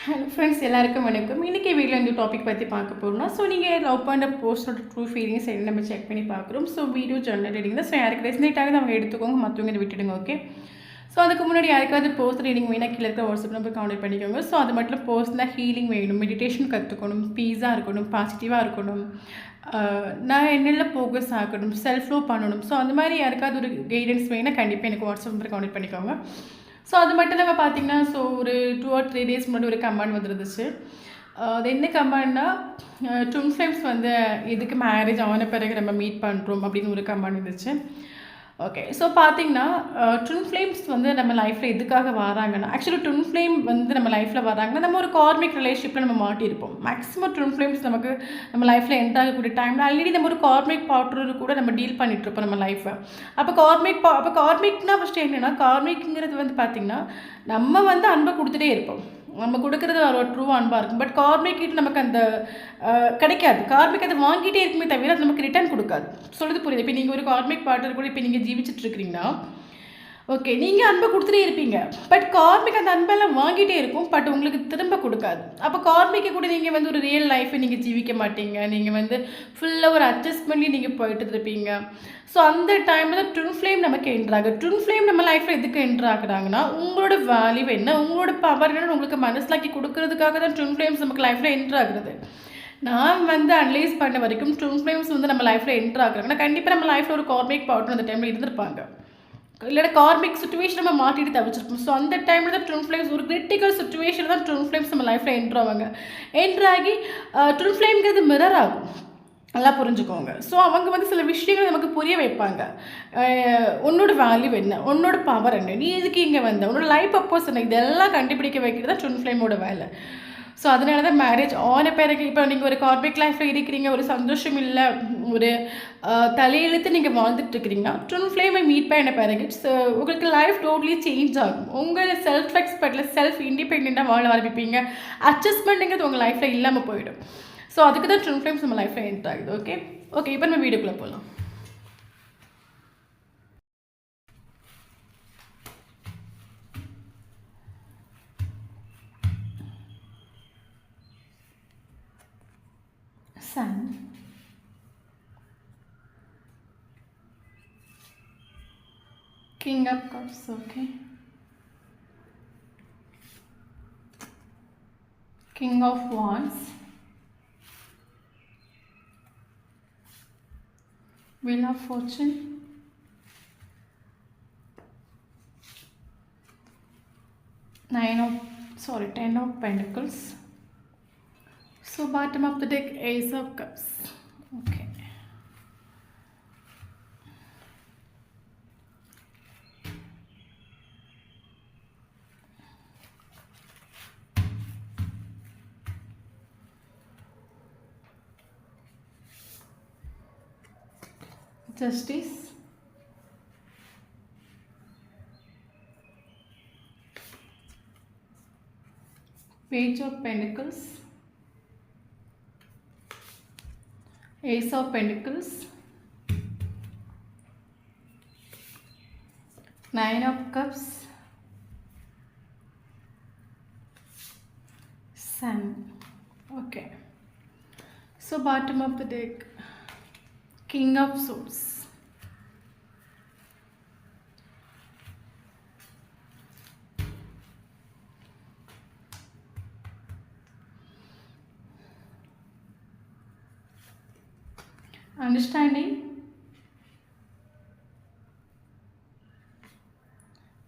Hello friends, எல்லாருக்கும் வணக்கம். இன்றைக்கி வீடியோ இந்த டாபிக் பற்றி பார்க்க போகிறோம்னா, ஸோ நீங்கள் லவ் பண்ணுற போஸ்டோட ட்ரூ ஃபீலிங்ஸ் என்ன நம்ம செக் பண்ணி பார்க்குறோம். ஸோ வீடியோ ஜெர்னல் ரீடிங் தான். ஸோ யாருக்கு ரெசினேட் ஆகுது அவங்க எடுத்துக்கோங்க, மற்றவங்க இதை விட்டுடுங்க. ஓகே. ஸோ அதுக்கு முன்னாடி யாருக்காவது போஸ்ட் ரீடிங் வேணால் கீழே இருக்க வாட்ஸ்அப் நம்பர் கான்டெக்ட் பண்ணிக்கோங்க. ஸோ அது மட்டும் போஸ்ட்னா ஹீலிங் வேணும், மெடிடேஷன் கற்றுக்கணும், பீஸாக இருக்கணும், பாசிட்டிவாக இருக்கணும், நான் என்னெல்லாம் ஃபோக்கஸ் ஆகணும், செல்ஃப் லவ் பண்ணணும். ஸோ அந்த மாதிரி யாருக்காவது ஒரு கைடன்ஸ் வேணால் கண்டிப்பாக எனக்கு வாட்ஸ்அப் நம்பர் கான்டெக்ட் பண்ணிக்கோங்க. ஸோ அது மட்டும் இல்லாமல் பார்த்தீங்கன்னா, ஸோ ஒரு 2 or 3 days முன்னாடி ஒரு கமெண்ட் வந்துருந்துச்சு. அது என்ன கமெண்ட்னா, ட்வின் ஃப்ளேம்ஸ் வந்து எதுக்கு மேரேஜ் ஆன பிறகு நம்ம மீட் பண்ணுறோம் அப்படின்னு ஒரு கமெண்ட் இருந்துச்சு. ஓகே. ஸோ பார்த்தீங்கன்னா, ட்வின் ஃப்ளேம்ஸ் வந்து நம்ம லைஃப்பில் எதுக்காக வராங்கன்னா, ஆக்சுவலி ட்வின் ஃப்ளேம் வந்து நம்ம லைஃப்பில் வராங்கன்னா, நம்ம ஒரு கார்மிக் ரிலேஷன்ஷிப்பில் நம்ம மாட்டியிருப்போம். மேக்ஸிமம் ட்வின் ஃப்ளேம்ஸ் நமக்கு நம்ம லைஃப்பில் என்ட் ஆகக்கூடிய டைமில் ஆல்ரெடி நம்ம ஒரு கார்மிக் பார்ட்னர் கூட நம்ம டீல் பண்ணிகிட்ருப்போம் நம்ம லைஃப்பை. அப்போ கார்மிக்னா ஃபஸ்ட்டு என்னென்னா, கார்மிக்ங்கிறது வந்து பார்த்திங்கன்னா, நம்ம வந்து அன்பை கொடுத்துட்டே இருப்போம். நம்ம கொடுக்குறது ஒரு ட்ரூ அன்பாக இருக்கும். பட் கார்மிக் கிட்ட நமக்கு அந்த கிடைக்காது. கார்மிக் அதை வாங்கிட்டே இருக்குமே தவிர அது நமக்கு ரிட்டர்ன் கொடுக்காது. சொல்லுது புரியுது. இப்போ நீங்கள் ஒரு கார்மிக் பார்ட்னர் கூட இப்போ நீங்கள் ஜீவிச்சுட்டு இருக்கிறீங்கன்னா, ஓகே, நீங்கள் அன்பை கொடுத்துட்டே இருப்பீங்க. பட் கார்மிக் அந்த அன்பெல்லாம் வாங்கிட்டே இருக்கும், பட் உங்களுக்கு திரும்ப கொடுக்காது. அப்போ கார்மிக்கை கூட நீங்கள் வந்து ஒரு ரியல் லைஃப்பை நீங்கள் ஜீவிக்க மாட்டீங்க. நீங்கள் வந்து ஃபுல்லாக ஒரு அட்ஜஸ்ட்மெண்ட்லேயும் நீங்கள் போயிட்டு இருப்பீங்க. ஸோ அந்த டைமில் தான் ட்வின் ஃப்ளேம் நமக்கு என்ட்ராகுது. ட்வின் ஃப்ளேம் நம்ம லைஃப்பில் எதுக்கு என்ட்ராகுறாங்கன்னா, உங்களோட வேல்யூ என்ன, உங்களோட பவர் என்னன்னு உங்களுக்கு மனசிலாக்கி கொடுக்கறதுக்காக தான் ட்வின் ஃப்ளேம்ஸ் நமக்கு லைஃப்பில் என்ட்ராகுது. நான் வந்து அனலைஸ் பண்ண வரைக்கும் ட்வின் ஃப்ளேம்ஸ் வந்து நம்ம லைஃப்பில் என்ட்ராகுறாங்கன்னா, கண்டிப்பாக நம்ம லைஃப்பில் ஒரு கார்மிக் பார்ட்னர் அந்த டைமில் இருந்திருப்பாங்க. இல்லைனா கார்மிக் சுச்சுவேஷன் நம்ம மாட்டிட்டு தவிச்சிருப்போம். ஸோ அந்த டைமில் தான் ட்வின் ஃப்ளேம்ஸ் ஒரு கிரிட்டிக்கல் சுச்சுவேஷன் தான் ட்வின் ஃப்ளேம்ஸ் நம்ம லைஃப்பில் என்ட்ராவாங்க. என்ட்ராகி ட்வின் ஃப்ளேம்ங்கிறது மிரர் ஆகும். நல்லா புரிஞ்சுக்கோங்க. ஸோ அவங்க வந்து சில விஷயங்கள் நமக்கு புரிய வைப்பாங்க. உன்னோட வேல்யூ என்ன, உன்னோட பவர் என்ன, நீ எதுக்கு இங்கே வந்த, உன்னோட லைஃப் பர்பஸ் என்ன, இதெல்லாம் கண்டுபிடிக்க வைக்கிறது தான் ட்வின் ஃப்ளேமோட வேலை. ஸோ அதனால தான் மேரேஜ் ஆன பிறகு இப்போ நீங்கள் ஒரு கார்மிக் லைஃப்பில் இருக்கிறீங்க, ஒரு சந்தோஷம் இல்லை, ஒரு தலையெழுத்து நீங்கள் வாழ்ந்துட்டு இருக்கிறீங்கன்னா, ட்வின் ஃப்ளேமை மீட் பண்ண பிறகு உங்களுக்கு லைஃப் டோட்டலி சேஞ்ச் ஆகும். உங்கள் செல்ஃப் ரெஸ்பெக்டில் செல்ஃப் இண்டிபெண்ட்டாக வாழ ஆரம்பிப்பீங்க. அட்ஜஸ்ட்மெண்ட்டுங்கிறது உங்கள் லைஃப்பில் இல்லாமல் போயிடும். ஸோ அதுக்கு தான் ட்வின் ஃப்ளேம்ஸ் நம்ம லைஃப்பில் என்ட் ஆகுது. ஓகே, இப்போ நம்ம வீடியோக்குள்ளே போகலாம். Sun, King of Cups, okay, King of Wands, Wheel of Fortune, 10 of Pentacles. So bottom of the deck, Ace of Cups. Okay. Justice. Page of Pentacles. Ace of Pentacles, 9 of Cups, Sun. Okay. So bottom of the deck, King of Swords. Understanding,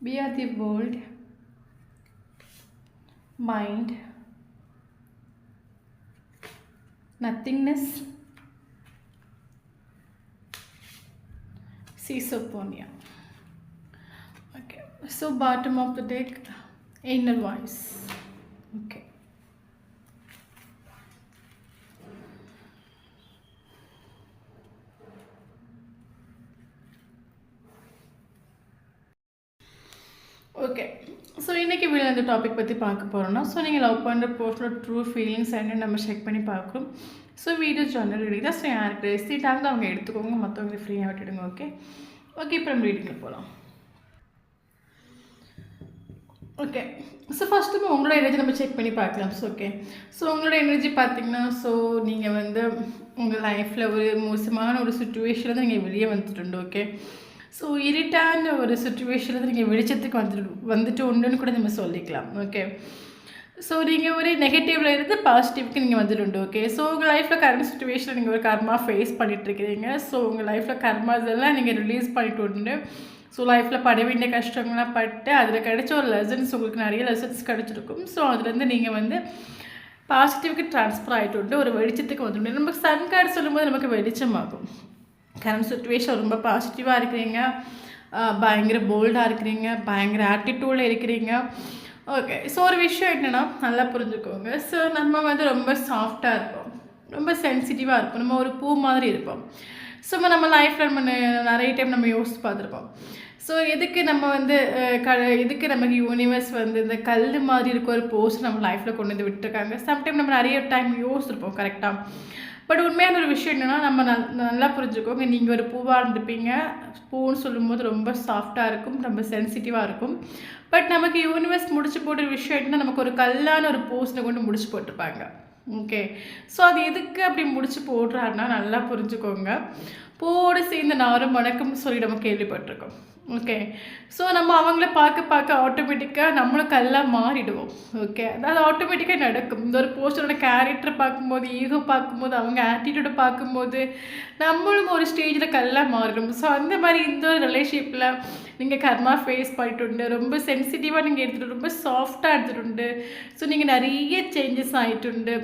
we are the world, mind, nothingness, Caesophonia. Okay, so bottom of the deck, inner voice. Okay. Okay. So இன்றைக்கி video இந்த topic பற்றி பார்க்க போகிறோன்னா, so நீங்கள் love பண்ணுற பர்சனோட true feelings என்ன நம்ம check பண்ணி பார்க்குறோம். ஸோ வீடியோ ஜெர்னல் ரீடிங் தான். ஸோ யாருக்கு ரெசிட் ஆகுது அவங்க எடுத்துக்கோங்க, மற்றவங்க ஃப்ரீயாக விட்டுடுங்க. ஓகே, இப்போ நம்ம ரீடிங்கில் போகலாம். ஓகே. ஸோ ஃபஸ்ட்டு உங்களோட எனர்ஜி நம்ம செக் பண்ணி பார்க்கலாம். So okay. ஸோ உங்களோட எனர்ஜி பார்த்தீங்கன்னா, ஸோ நீங்கள் வந்து உங்கள் லைஃப்பில் ஒரு மோசமான ஒரு சுச்சுவேஷனில் நீங்கள் வெளியே வந்துட்டு ஓகே. ஸோ இருட்டான ஒரு சுச்சுவேஷனில் நீங்கள் வெளிச்சத்துக்கு வந்துட்டு உண்டுன்னு கூட நம்ம சொல்லிக்கலாம். ஓகே. ஸோ நீங்கள் ஒரு நெகட்டிவ்ல இருந்து பாசிட்டிவ்க்கு நீங்கள் வந்துட்டு ஓகே. ஸோ உங்கள் லைஃப்பில் கரண்ட் சுச்சுவேஷனில் நீங்கள் ஒரு கர்மா ஃபேஸ் பண்ணிகிட்ருக்கிறீங்க. ஸோ உங்கள் லைஃப்பில் கர்மாஸ் எல்லாம் நீங்கள் ரிலீஸ் பண்ணிட்டு உண்டு. ஸோ லைஃப்பில் பட வேண்டிய கஷ்டங்கள்லாம் பட்டு அதில் கிடைச்ச ஒரு லெசன்ஸ் உங்களுக்கு நிறைய லெசன்ஸ் கிடச்சிருக்கும். ஸோ அதுலேருந்து நீங்கள் வந்து பாசிட்டிவ்க்கு ட்ரான்ஸ்ஃபர் ஆகிட்டு உண்டு, ஒரு வெளிச்சத்துக்கு வந்துட்டு. நமக்கு சன் கார்டு சொல்லும்போது நமக்கு வெளிச்சமாகும். கரண்ட் சுச்சுவேஷன் ரொம்ப பாசிட்டிவாக இருக்கிறீங்க, பயங்கர போல்டாக இருக்கிறீங்க, பயங்கர ஆட்டிடியூடில் இருக்கிறீங்க. ஓகே. ஸோ ஒரு விஷயம் என்னென்னா நல்லா புரிஞ்சுக்கோங்க. ஸோ நம்ம வந்து ரொம்ப சாஃப்டாக இருப்போம், ரொம்ப சென்சிட்டிவாக இருப்போம், நம்ம ஒரு பூ மாதிரி இருப்போம். ஸோ நம்ம லைஃப்பில் நம்ம நிறைய டைம் நம்ம யோசித்து பார்த்துருப்போம். ஸோ எதுக்கு நம்ம வந்து எதுக்கு நமக்கு யூனிவர்ஸ் வந்து இந்த கல் மாதிரி இருக்க ஒரு போஸ்ட் நம்ம லைஃப்பில் கொண்டு வந்து விட்டுருக்காங்க. சம்டைம் நம்ம நிறைய டைம் யோசிச்சிருப்போம் கரெக்டாக. பட் உண்மையான ஒரு விஷயம் என்னென்னா நம்ம நல்லா புரிஞ்சுக்கோங்க. நீங்கள் ஒரு பூவாக இருந்துப்பீங்க, பூன்னு சொல்லும்போது ரொம்ப சாஃப்டாக இருக்கும், ரொம்ப சென்சிட்டிவாக இருக்கும். பட் நமக்கு யூனிவர்ஸ் முடிச்சு போடுற விஷயம் என்னன்னா, நமக்கு ஒரு கல்லான ஒரு போஸ்ட்டை கொண்டு முடிச்சு போட்டிருப்பாங்க. ஓகே. ஸோ அது எதுக்கு அப்படி முடிச்சு போடுறாருன்னா நல்லா புரிஞ்சுக்கோங்க. பூவோடு சேர்ந்த நாரும் மணக்கும்னு சொல்லி நம்ம கேள்விப்பட்டிருக்கோம். ஓகே. ஸோ நம்ம அவங்கள பார்க்க ஆட்டோமேட்டிக்காக நம்மளும் கல்லாக மாறிடுவோம். ஓகே. அதாவது ஆட்டோமேட்டிக்காக நடக்கும். இந்த ஒரு போஸ்டரோட கேரக்டர் பார்க்கும்போது, ஈகோ பார்க்கும்போது, அவங்க ஆட்டிடியூடை பார்க்கும்போது நம்மளும் ஒரு ஸ்டேஜில் கல்லாக மாறிடும். ஸோ அந்த மாதிரி இந்த ஒரு ரிலேஷன்ஷிப்பில் நீங்கள் கர்மா ஃபேஸ் பண்ணிட்டு ரொம்ப சென்சிட்டிவாக நீங்கள் எடுத்துகிட்டு ரொம்ப சாஃப்டாக எடுத்துகிட்டு ஸோ நீங்கள் நிறைய சேஞ்சஸ் ஆகிட்டுண்டு.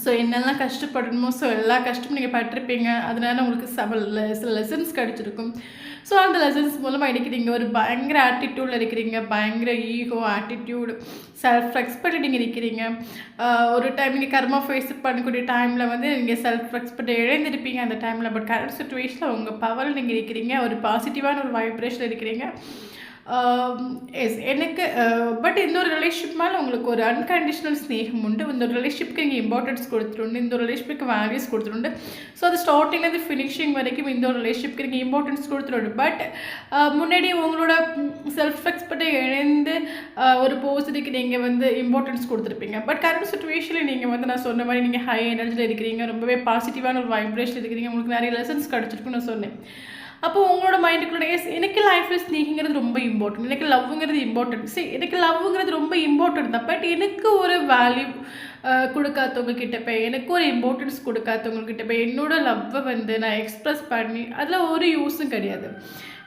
ஸோ என்னெல்லாம் கஷ்டப்படணுமோ ஸோ எல்லா கஷ்டமும் நீங்கள் பட்டிருப்பீங்க. அதனால உங்களுக்கு சில லெசன்ஸ் கிடச்சிருக்கும். ஸோ அந்த லெசன்ஸ் மூலமாக இன்றைக்கி நீங்கள் ஒரு பயங்கர ஆட்டிடியூடில் இருக்கிறீங்க, பயங்கர ஈகோ ஆட்டிடியூடு செல்ஃப் ரெஸ்பெக்ட் நீங்கள் இருக்கிறீங்க. ஒரு டைம் நீங்கள் கர்மா ஃபேஸ் பண்ணக்கூடிய டைமில் வந்து நீங்கள் செல்ஃப் ரெஸ்பெக்ட் இழந்திருப்பீங்க அந்த டைமில். பட் கரண்ட் சுச்சுவேஷனில் உங்கள் பவரில் நீங்கள் இருக்கிறீங்க, ஒரு பாசிட்டிவான ஒரு வைப்ரேஷன் இருக்கிறீங்க. எஸ் எனக்கு பட் இந்த ஒரு ரிலேஷன்ஷிப் மேலே உங்களுக்கு ஒரு அன்கண்டிஷனல் ஸ்நேகம் உண்டு. இந்த ஒரு ரிலேஷன்ஷிப்க்கு நீங்கள் இம்பார்ட்டன்ஸ் கொடுத்துருண்டு, இந்த ஒரு ரிலேஷன்ஷிப்க்கு வேல்யூஸ் கொடுத்துருண்டு. ஸோ அது ஸ்டார்டிங்லேருந்து ஃபினிஷிங் வரைக்கும் இந்த ஒரு ரிலேஷன்ஷிப்க்கு நீங்கள் இம்பார்ட்டன்ஸ் கொடுத்துருண்டு. பட் முன்னாடி உங்களோட செல்ஃப் ரெஸ்பெக்டை இழந்து ஒரு போஸ்ட்டுக்கு நீங்கள் வந்து இம்பார்ட்டன்ஸ் கொடுத்துருப்பீங்க. பட் கரண்ட் சுச்சுவேஷனில் நீங்கள் வந்து நான் சொன்ன மாதிரி நீங்கள் ஹை எனர்ஜியில் இருக்கிறீங்க, ரொம்பவே பாசிட்டிவான ஒரு வைப்ரேஷன் இருக்கிறீங்க, உங்களுக்கு நிறைய லெசன்ஸ் கிடச்சிருக்குன்னு நான் சொன்னேன். அப்போ உங்களோட மைண்டுக்குள்ள எனக்கு லைஃப்பில் ஸ்னேகிங்கிறது ரொம்ப இம்பார்ட்டன்ட், எனக்கு லவ்ங்கிறது இம்பார்ட்டன்ட். சரி, எனக்கு லவ்ங்கிறது ரொம்ப இம்பார்ட்டன்ட் தான். பட் எனக்கு ஒரு வேல்யூ கொடுக்காதவங்க கிட்ட போய், எனக்கு ஒரு இம்பார்ட்டன்ஸ் கொடுக்காதவங்க கிட்ட போய் என்னோடய லவ்வை வந்து நான் எக்ஸ்ப்ரெஸ் பண்ணி அதில் ஒரு யூஸும் கிடையாது.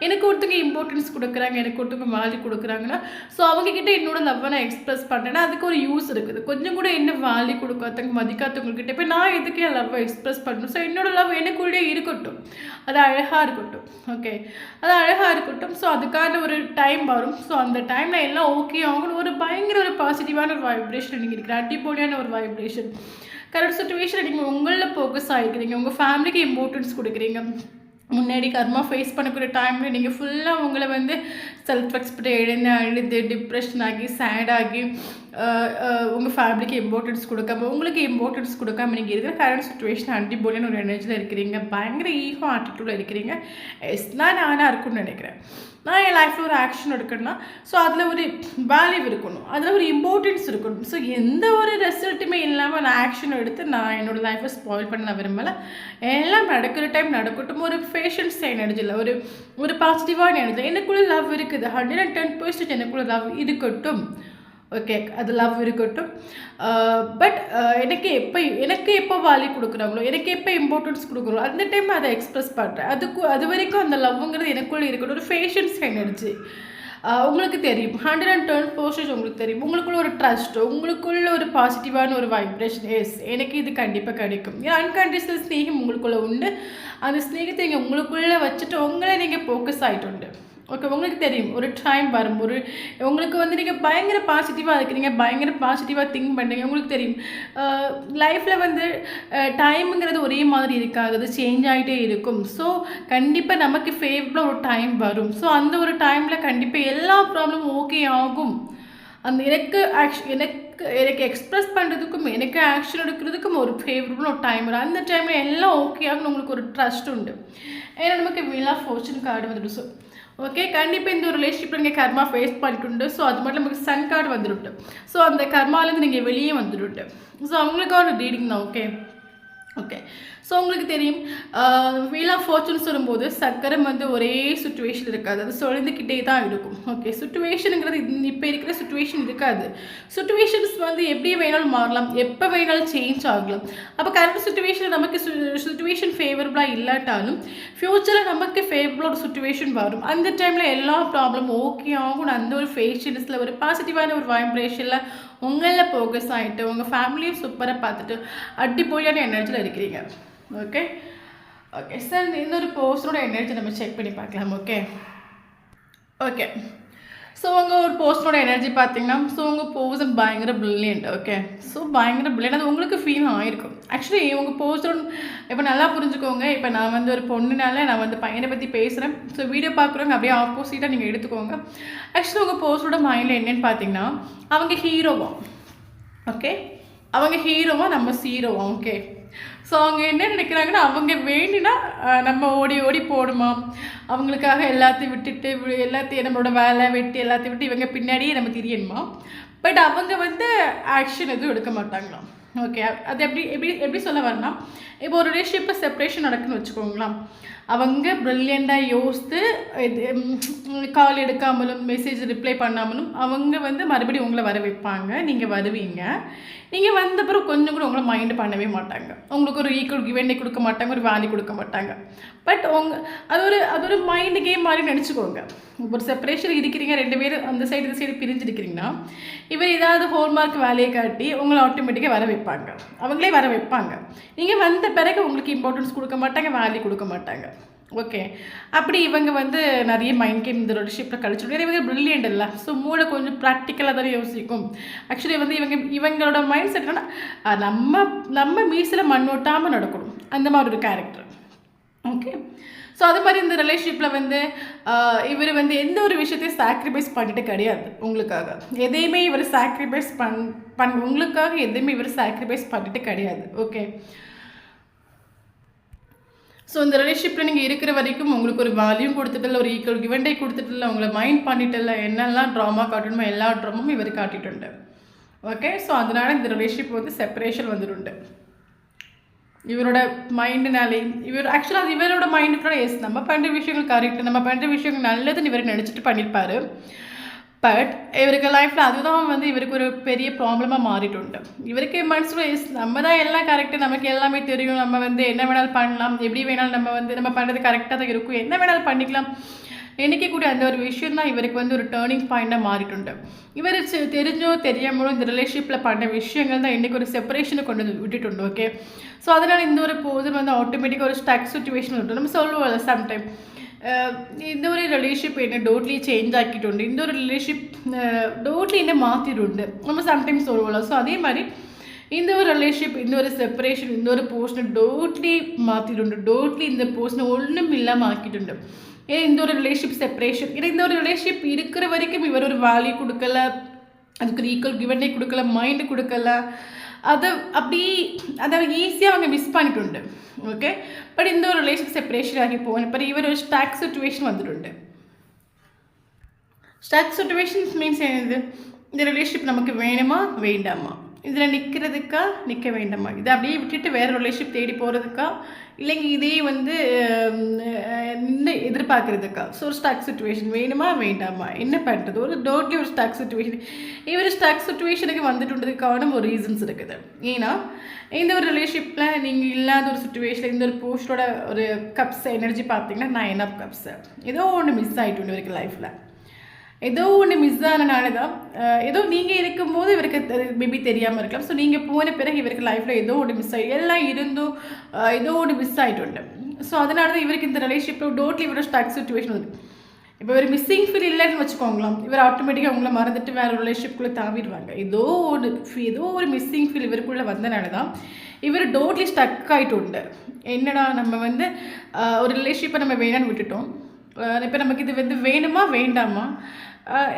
எனக்கு ஒருத்தங்க இம்பார்ட்டன்ஸ் கொடுக்குறாங்க, எனக்கு ஒருத்தவங்க வேல்யூ கொடுக்குறாங்கன்னா ஸோ அவங்கக்கிட்ட என்னோட லவ்வை நான் எக்ஸ்ப்ரெஸ் பண்ணுறேன்னா அதுக்கு ஒரு யூஸ் இருக்குது. கொஞ்சம் கூட என்ன வேல்யூ கொடுக்காதவங்க மதிக்காதவங்கக்கிட்ட போய் நான் எதுக்கு என் லவ்வை எக்ஸ்ப்ரெஸ் பண்ணணும். ஸோ என்னோடய லவ் எனக்குள்ளே இருக்கட்டும், அது அழகாக இருக்கட்டும். ஓகே, அது அழகாக இருக்கட்டும். ஸோ அதுக்கான ஒரு டைம் வரும். ஸோ அந்த டைமில் எல்லாம் ஓகே ஆகணும். ஒரு பயங்கர ஒரு பாசிட்டிவான ஒரு வைப்ரேஷன் நீங்கள் இருக்கிற, அடிப்பொலியான ஒரு வைப்ரேஷன். கரெக்ட் சுச்சுவேஷன் நீங்கள் உங்களில் ஃபோக்கஸ் ஆகிக்கிறீங்க, உங்கள் ஃபேமிலிக்கு இம்பார்ட்டன்ஸ் கொடுக்குறீங்க. முன்னாடி கர்மா ஃபேஸ் பண்ணக்கூடிய டைமில் நீங்கள் ஃபுல்லாக உங்களை வந்து செல்ஃப் ரெஸ்பெக்ட் இழந்து அழுது டிப்ரெஷன் ஆகி சேடாகி உங்கள் ஃபேமிலிக்கு இம்பார்ட்டன்ஸ் கொடுக்காம உங்களுக்கு இம்பார்ட்டன்ஸ் கொடுக்காம நீங்கள் இருக்கிற கரண்ட் சுச்சுவேஷன் அண்டிபோலியான ஒரு எனர்ஜியில் இருக்கிறீங்க, பயங்கர ஈகோ ஆட்டிடியூடில் இருக்கிறீங்க. எஸ் தான் நானாக இருக்குன்னு நினைக்கிறேன். நான் என் லைஃப்பில் ஒரு ஆக்ஷன் எடுக்கணும்னா ஸோ அதில் ஒரு வேல்யூ இருக்கணும், அதில் ஒரு இம்பார்ட்டன்ஸ் இருக்கணும். ஸோ எந்த ஒரு ரிசல்ட்டுமே இல்லாமல் நான் ஆக்ஷன் எடுத்து நான் என்னோடய லைஃப்பை ஸ்பாயில் பண்ண நான் விரும்பலை. எல்லாம் நடக்கிற டைம் நடக்கட்டும். ஒரு பேஷன்ஸ் எனர்ஜியில் ஒரு பாசிட்டிவான எனர்ஜி எனக்குள்ளே லவ் இருக்குது, 110% எனக்குள்ளே லவ் இருக்கட்டும். ஓகே, அது லவ் இருக்கட்டும். பட் எனக்கு எப்போ வேல்யூ கொடுக்குறாங்களோ, எனக்கு எப்போ இம்பார்ட்டன்ஸ் கொடுக்குறோம் அந்த டைம் அதை எக்ஸ்ப்ரெஸ் பண்ணுறேன். அது வரைக்கும் அந்த லவ்ங்கிறது எனக்குள்ளே இருக்கட்டும். ஒரு பேஷன்ஸ் எனர்ஜி உங்களுக்கு தெரியும், 110% உங்களுக்கு தெரியும். உங்களுக்குள்ள ஒரு ட்ரஸ்ட், உங்களுக்குள்ள ஒரு பாசிட்டிவான ஒரு வைப்ரேஷன். எஸ், எனக்கு இது கண்டிப்பாக கிடைக்கும். ஏன்னா அன்கண்டிஷனல் ஸ்நேகம் உங்களுக்குள்ளே உண்டு. அந்த ஸ்நேகத்தை நீங்கள் உங்களுக்குள்ளே வச்சுட்டு உங்களை நீங்கள் ஃபோக்கஸ் ஆகிட்டு உண்டு. ஓகே, உங்களுக்கு தெரியும் ஒரு டைம் வரும், உங்களுக்கு வந்து நீங்கள் பயங்கர பாசிட்டிவாக இருக்கிறீங்க, பயங்கர பாசிட்டிவாக திங்க் பண்ணுறீங்க. உங்களுக்கு தெரியும் லைஃப்பில் வந்து டைமுங்கிறது ஒரே மாதிரி இருக்காது, அது சேஞ்ச் ஆகிட்டே இருக்கும். ஸோ கண்டிப்பாக நமக்கு ஃபேவரபுளாக ஒரு டைம் வரும். ஸோ அந்த ஒரு டைமில் கண்டிப்பாக எல்லா ப்ராப்ளமும் ஓகே ஆகும். அந்த எனக்கு எக்ஸ்ப்ரெஸ் பண்ணுறதுக்கும் எனக்கு ஆக்ஷன் எடுக்கிறதுக்கும் ஒரு ஃபேவரபுள் ஒரு டைம் வரும். அந்த டைமில் எல்லாம் ஓகே ஆகும். உங்களுக்கு ஒரு ட்ரஸ்ட் உண்டு. ஏன்னா நமக்கு வீல் ஆஃப் ஃபார்ச்சூன் கார்டு வந்துடும். ஸோ ஓகே, கண்டிப்பாக இந்த ஒரு ரிலேஷன்ஷிப்பில் நீங்கள் கர்மா ஃபேஸ் பண்ணிட்டு, ஸோ அது மட்டும் நமக்கு சன் கார்டு வந்துட்டு, ஸோ அந்த கர்மாலேருந்து நீங்கள் வெளியே வந்துட்டு, ஸோ அவங்களுக்கான ரீடிங் தான். ஓகே ஓகே, ஸோ உங்களுக்கு தெரியும் வீல் ஆஃப் ஃபார்ச்சூன் சொல்லும்போது சக்கரம் வந்து ஒரே சுச்சுவேஷன் இருக்காது, அது சொல்லிக்கிட்டே தான் இருக்கும். ஓகே, சுச்சுவேஷனுங்கிறது இப்போ இருக்கிற சுச்சுவேஷன் இருக்காது. சுச்சுவேஷன்ஸ் வந்து எப்படி வேணாலும் மாறலாம், எப்போ வேணாலும் சேஞ்ச் ஆகலாம். அப்போ கரண்ட் சுச்சுவேஷன் நமக்கு சுச்சுவேஷன் ஃபேவரபுளாக இல்லாட்டாலும் ஃப்யூச்சரில் நமக்கு ஃபேவரபுளாக ஒரு சுச்சுவேஷன் வரும். அந்த டைமில் எல்லா ப்ராப்ளமும் ஓகே ஆகும். அந்த ஒரு ஃபேஷன்ஸில் ஒரு பாசிட்டிவான ஒரு வைப்ரேஷனில் உங்களில் ஃபோக்கஸ் ஆகிட்டு உங்கள் ஃபேமிலியும் சூப்பராக பார்த்துட்டு அடிப்பொலியான எனர்ஜியில் இருக்கிறீங்க. ஓகே ஓகே சார், இன்னொரு போஸ்டரோட எனர்ஜி நம்ம செக் பண்ணி பார்க்கலாம். ஓகே ஓகே, ஸோ உங்கள் ஒரு போஸ்டரோட எனர்ஜி பார்த்தீங்கன்னா, ஸோ உங்கள் போஸ்ட் பயங்கர பிரில்லியன்ட். ஓகே, ஸோ பயங்கர பிரில்லியன்ட், அது உங்களுக்கு ஃபீல் ஆகிருக்கும். ஆக்சுவலி உங்கள் போஸ்டர் இப்போ நல்லா புரிஞ்சுக்கோங்க. இப்போ நான் வந்து ஒரு பொண்ணுனால நான் வந்து பையனை பற்றி பேசுகிறேன். ஸோ வீடியோ பார்க்குறவங்க அப்படியே ஆப்போசிட்டாக நீங்கள் எடுத்துக்கோங்க. ஆக்சுவலி உங்கள் போஸ்டரோட மைண்டில் என்னென்னு பார்த்தீங்கன்னா, அவங்க ஹீரோவா. ஓகே, அவங்க ஹீரோவா, நம்ம ஹீரோவா. ஓகே, ஸோ அவங்க என்ன நினைக்கிறாங்கன்னா, அவங்க வேணும்னா நம்ம ஓடி ஓடி போடுமா, அவங்களுக்காக எல்லாத்தையும் விட்டுட்டு எல்லாத்தையும் நம்மளோட வேலை வெட்டி எல்லாத்தையும் விட்டு இவங்க பின்னாடியே நம்ம தெரியணுமா. பட் அவங்க வந்து ஆக்ஷன் எதுவும் எடுக்க மாட்டாங்களாம். ஓகே, அது எப்படி எப்படி எப்படி சொல்ல வரனா, இப்போ ஒரு ரிலேஷன்ஷிப்பில் செப்ரேஷன் நடக்குன்னு வச்சுக்கோங்களேன். அவங்க ப்ரில்லியண்ட்டாக யோசித்து கால் எடுக்காமலும் மெசேஜ் ரிப்ளை பண்ணாமலும் அவங்க வந்து மறுபடியும் உங்களை வர வைப்பாங்க. நீங்கள் வருவீங்க. நீங்கள் வந்த பிறகு கொஞ்சம் கூட உங்களை மைண்டு பண்ணவே மாட்டாங்க. உங்களுக்கு ஒரு ஈக்குவல் கிவெண்டே கொடுக்க மாட்டாங்க, ஒரு வேல்யூ கொடுக்க மாட்டாங்க. பட் அது ஒரு மைண்டு கேம் மாதிரி நினச்சிக்கோங்க. ஒரு செப்பரேஷன் இருக்கிறீங்க, 2 பேரும் அந்த சைடு இந்த சைடு பிரிஞ்சிருக்கிறீங்கன்னா, இவர் ஏதாவது ஹோல்மார்க் வேலையை காட்டி உங்களை ஆட்டோமேட்டிக்காக வர வைப்பாங்க. அவங்களே வர வைப்பாங்க. நீங்கள் வந்த பிறகு உங்களுக்கு இம்பார்ட்டன்ஸ் கொடுக்க மாட்டாங்க, வேல்யூ கொடுக்க மாட்டாங்க. ஓகே, அப்படி இவங்க வந்து நிறைய மைண்ட் கேம் இந்த ரிலேஷன்ஷிப்பில் கழிச்சுட்டு, இவங்க ப்ரில்லியன்ட் இல்லை. ஸோ மூளை கொஞ்சம் ப்ராக்டிக்கலாக தானே யோசிக்கும். ஆக்சுவலி வந்து இவங்களோட மைண்ட் செட் என்னன்னா, நம்ம மீசில் மண் ஓட்டாமல் நடக்கணும், அந்த மாதிரி ஒரு கேரக்டர். ஓகே, ஸோ அது மாதிரி இந்த ரிலேஷன்ஷிப்பில் வந்து இவர் வந்து எந்த ஒரு விஷயத்தையும் சாக்ரிஃபைஸ் பண்ணிட்டு கிடையாது. உங்களுக்காக எதையுமே இவர் சாக்ரிஃபைஸ் உங்களுக்காக எதையுமே இவர் சாக்ரிஃபைஸ் பண்ணிட்டு கிடையாது. ஓகே, ஸோ இந்த ரிலேஷன்ஷிப்பில் நீங்கள் இருக்கிற வரைக்கும் உங்களுக்கு ஒரு வேல்யூம் கொடுத்துட்டில்ல, ஒரு ஈக்குவல் கிவெண்டே கொடுத்துட்டில்ல, உங்களை மைண்ட் பண்ணிட்டில்ல, என்னெல்லாம் ட்ராமா காட்டணுமோ எல்லா ட்ராமாவும் இவர் காட்டிட்டு. ஓகே, ஸோ அதனால இந்த ரிலேஷன்ஷிப் வந்து செப்பரேஷன் வந்துட்டு இவரோட மைண்டுனாலே. இவர் ஆக்சுவலாக அது இவரோட மைண்டுக்குள்ள எஸ் நம்ம பண்ணுற விஷயங்கள் கரெக்ட், நம்ம பண்ணுற விஷயங்கள் நல்லதுன்னு இவர் நினச்சிட்டு பண்ணியிருப்பார். பட் இவருக்கு லைஃப்பில் அதுதான் வந்து இவருக்கு ஒரு பெரிய ப்ராப்ளமாக மாறிட்டு. இவருக்கு மனசில் எஸ் நம்ம தான் எல்லாம் கரெக்டு, நமக்கு எல்லாமே தெரியும், நம்ம வந்து என்ன வேணாலும் பண்ணலாம், எப்படி வேணாலும் நம்ம பண்ணுறது கரெக்டாக தான் இருக்கும், என்ன வேணாலும் பண்ணிக்கலாம் நினைக்கக்கூடிய அந்த ஒரு விஷயம் தான் இவருக்கு வந்து ஒரு டேர்னிங் பாயிண்டாக மாறிட்டு. இவர் தெரிஞ்சோ தெரியாமலோ இந்த ரிலேஷன்ஷிப்பில் பண்ண விஷயங்கள் தான் இன்றைக்கி ஒரு செப்பரேஷனை கொண்டு வந்து விட்டுட்டு. ஓகே, ஸோ அதனால் இந்த ஒரு போது வந்து ஆட்டோமேட்டிக்காக ஒரு ஸ்டக் சுச்சுவேஷன் இருக்கும். நம்ம சொல்லுவோம் சம்டைம் இந்த ஒரு ரிலேஷன்ஷிப் என்ன டோட்லி சேஞ்ச் ஆக்கிட்டு, இந்த ஒரு ரிலேஷன்ஷிப் டோட்லி என்ன மாற்றிட்டு நம்ம சம்டைம்ஸ் சொல்லுவோம்ல. ஸோ அதே மாதிரி இந்த ஒரு ரிலேஷன்ஷிப், இந்த ஒரு செப்பரேஷன், இந்த ஒரு போர்ஷனை டோட்லி மாற்றிட்டு, டோட்லி இந்த போர்ஷனை ஒன்றும் இல்லாமல் ஆக்கிட்டு. ஏன்னா இந்த ஒரு ரிலேஷன்ஷிப் செப்பரேஷன், ஏன்னா இந்த ஒரு ரிலேஷன்ஷிப் இருக்கிற வரைக்கும் இவர் ஒரு வேல்யூ கொடுக்கல, அதுக்கு ஒரு ஈக்குவல் கிவெண்டே கொடுக்கல, மைண்டு கொடுக்கல, அதை ஈஸியாக அவங்க மிஸ் பண்ணிட்டு. ஓகே, பட் இந்த ஒரு ரிலேஷன்ஷிப் செப்பரேஷன் ஆகி போகணும். பட் இவர் ஒரு ஸ்டாக் சுச்சுவேஷன் வந்துட்டு. ஸ்டாக் சுச்சுவேஷன்ஸ் மீன்ஸ் என்னது, இந்த ரிலேஷன்ஷிப் நமக்கு வேணுமா வேண்டாமா, இதில் நிற்கிறதுக்கா நிற்க வேண்டாமா, இதை அப்படியே விட்டுட்டு வேறு ரிலேஷன்ஷிப் தேடி போகிறதுக்கா, இல்லைங்க இதே வந்து நின்று எதிர்பார்க்குறதுக்கா. ஸோ ஒரு ஸ்டாக் சுச்சுவேஷன் வேணுமா வேண்டாமா, என்ன பண்ணுறது, ஒரு டோட்லி ஒரு ஸ்டாக் சுச்சுவேஷன். இவர் ஸ்டாக் சுச்சுவேஷனுக்கு வந்துட்டுன்றதுக்கான ஒரு ரீசன்ஸ் இருக்குது. ஏன்னா இந்த ஒரு ரிலேஷன்ஷிப்பில் நீங்கள் இல்லாத ஒரு சுச்சுவேஷனில் இந்த ஒரு போஸ்டோட ஒரு கப்ஸ் எனர்ஜி பார்த்தீங்கன்னா 9 ஆஃப் கப்ஸ், ஏதோ ஒன்று மிஸ் ஆகிட்டு இவருக்கு லைஃப்பில். ஏதோ ஒன்று மிஸ் ஆனனால தான், ஏதோ நீங்கள் இருக்கும்போது இவருக்கு மேபி தெரியாமல் இருக்கலாம். ஸோ நீங்கள் போன பிறகு இவருக்கு லைஃப்பில் ஏதோ ஒன்று மிஸ் ஆகி எல்லாம் இருந்தும் ஏதோ ஒன்று மிஸ் ஆகிட்டு. ஸோ அதனால தான் இவருக்கு இந்த ரிலேஷன்ஷிப்பில் டோட்லி இவரோட ஸ்டாக் சுச்சுவேஷன் வருது. இப்போ ஒரு மிஸ்ஸிங் ஃபீல் இல்லைன்னு வச்சுக்கோங்களாம், இவர் ஆட்டோமேட்டிக்காக உங்களை மறந்துட்டு வேறு ரிலேஷன்ஷிப்குள்ளே தாவிடுவாங்க. ஏதோ ஒரு மிஸ்ஸிங் ஃபீல் இவருக்குள்ளே வந்தனால தான் இவர் டோட்லி ஸ்டக் ஆகிட்டு. என்னடா நம்ம வந்து ஒரு ரிலேஷன்ஷிப்பை நம்ம வேணான்னு விட்டுட்டோம், இப்போ நமக்கு இது வந்து வேணுமா வேண்டாமா,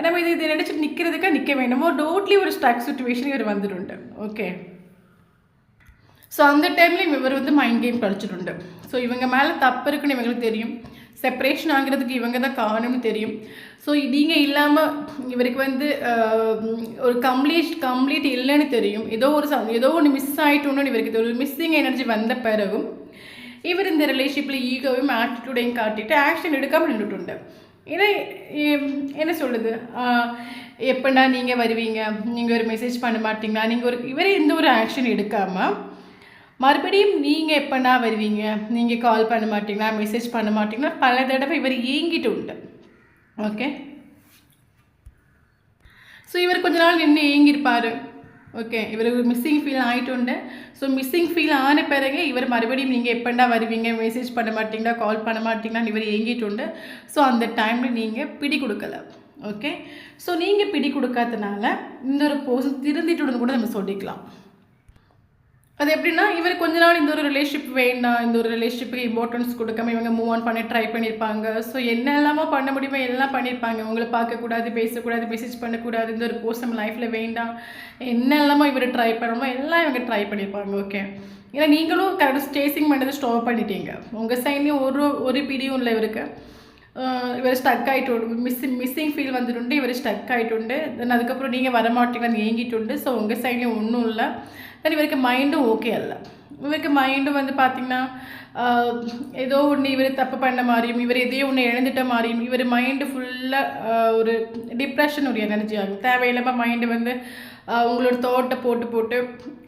நம்ம இது நினச்சிட்டு நிற்கிறதுக்கா நிற்க வேண்டாமோ, டோட்லி ஒரு ஸ்டாக் சுச்சுவேஷன் இவர் வந்துட்டு. ஓகே, ஸோ அந்த டைமில் இவர் வந்து மைண்ட் கேம் கழிச்சிட்டு. ஸோ இவங்க மேலே தப்பு இருக்குன்னு இவங்களுக்கு தெரியும். செப்பரேஷன் ஆகிறதுக்கு இவங்க தான் காரணம்னு தெரியும். ஸோ நீங்கள் இல்லாமல் இவருக்கு வந்து ஒரு கம்ப்ளீட் இல்லைன்னு தெரியும். ஏதோ ஒன்று மிஸ் ஆகிட்டோன்னு இவருக்கு ஒரு மிஸ்ஸிங் எனர்ஜி வந்த பிறகும் இவர் இந்த ரிலேஷன்ஷிப்பில் ஈகோவையும் ஆட்டிடியூடையும் காட்டிட்டு ஆக்ஷன் எடுக்காமல் நின்றுட்டு. ஏன்னா என்ன சொல்லுது, எப்படா நீங்கள் வருவீங்க, நீங்கள் ஒரு மெசேஜ் பண்ண மாட்டீங்களா, இவரே எந்த ஒரு ஆக்ஷன் எடுக்காமல் மறுபடியும் நீங்கள் எப்படா வருவீங்க, நீங்கள் கால் பண்ண மாட்டீங்களா, மெசேஜ் பண்ண மாட்டீங்களா, பல தடவை இவர் ஏங்கிட்டு உண்டு. ஓகே, ஸோ இவர் கொஞ்ச நாள் நின்று ஏங்கியிருப்பார். ஓகே, இவருக்கு மிஸ்ஸிங் ஃபீல் ஆகிட்டு. ஸோ மிஸ்ஸிங் ஃபீல் ஆன பிறகு இவர் மறுபடியும் நீங்கள் எப்படா வருவீங்க, மெசேஜ் பண்ண மாட்டீங்களா, கால் பண்ண மாட்டீங்களான்னு இவர் ஏங்கிட்டு. ஸோ அந்த டைமில் நீங்கள் பிடி கொடுக்கல. ஓகே, ஸோ நீங்கள் பிடி கொடுக்காதனால இந்த ஒரு பர்சன் திருந்திட்டுன்னு கூட நம்ம சொல்லிக்கலாம். அது எப்படின்னா, இவர் கொஞ்ச நாள் இந்த ஒரு ரிலேஷன்ஷிப் வேண்டாம், இந்த ஒரு ரிலேஷன்ஷிப்புக்கு இம்பார்ட்டன்ஸ் கொடுக்காம இவங்க மூவ் ஆன் பண்ண ட்ரை பண்ணியிருப்பாங்க. ஸோ என்னெல்லாமோ பண்ண முடியுமோ எல்லாம் பண்ணியிருப்பாங்க. உங்களை பார்க்கக்கூடாது, பேசக்கூடாது, மெசேஜ் பண்ணக்கூடாது, இந்த ஒரு போஸ்ட் நம்ம லைஃப்பில் வேண்டாம், என்னெல்லாமோ இவர் ட்ரை பண்ணணுமோ எல்லாம் இவங்க ட்ரை பண்ணியிருப்பாங்க. ஓகே, ஏன்னா நீங்களும் கரெக்டாக ஸ்டேசிங் பண்ணதை ஸ்டாப் பண்ணிட்டீங்க. உங்கள் சைட்லேயும் ஒரு பிடியும் இல்லை இவருக்கு. இவர் ஸ்டக் ஆகிட்டு மிஸ்ஸிங் ஃபீல் வந்துட்டு இவர் ஸ்டக் ஆகிட்டு. தென் அதுக்கப்புறம் நீங்கள் வரமாட்டீங்கன்னு ஏங்கிட்டு. ஸோ உங்கள் சைட்லேயும் ஒன்றும் இல்லை. தென் இவருக்கு மைண்டும் ஓகே அல்ல. இவருக்கு மைண்டும் வந்து பார்த்திங்கன்னா ஏதோ ஒன்று இவர் தப்பு பண்ண மாதிரியும், இவர் எதையோ ஒன்று இழந்துட்ட மாதிரியும், இவர் மைண்டு ஃபுல்லாக ஒரு டிப்ரெஷன் ஒரு எனர்ஜி ஆகும். தேவையில்லாமல் மைண்டு வந்து உங்களோட தோட்டை போட்டு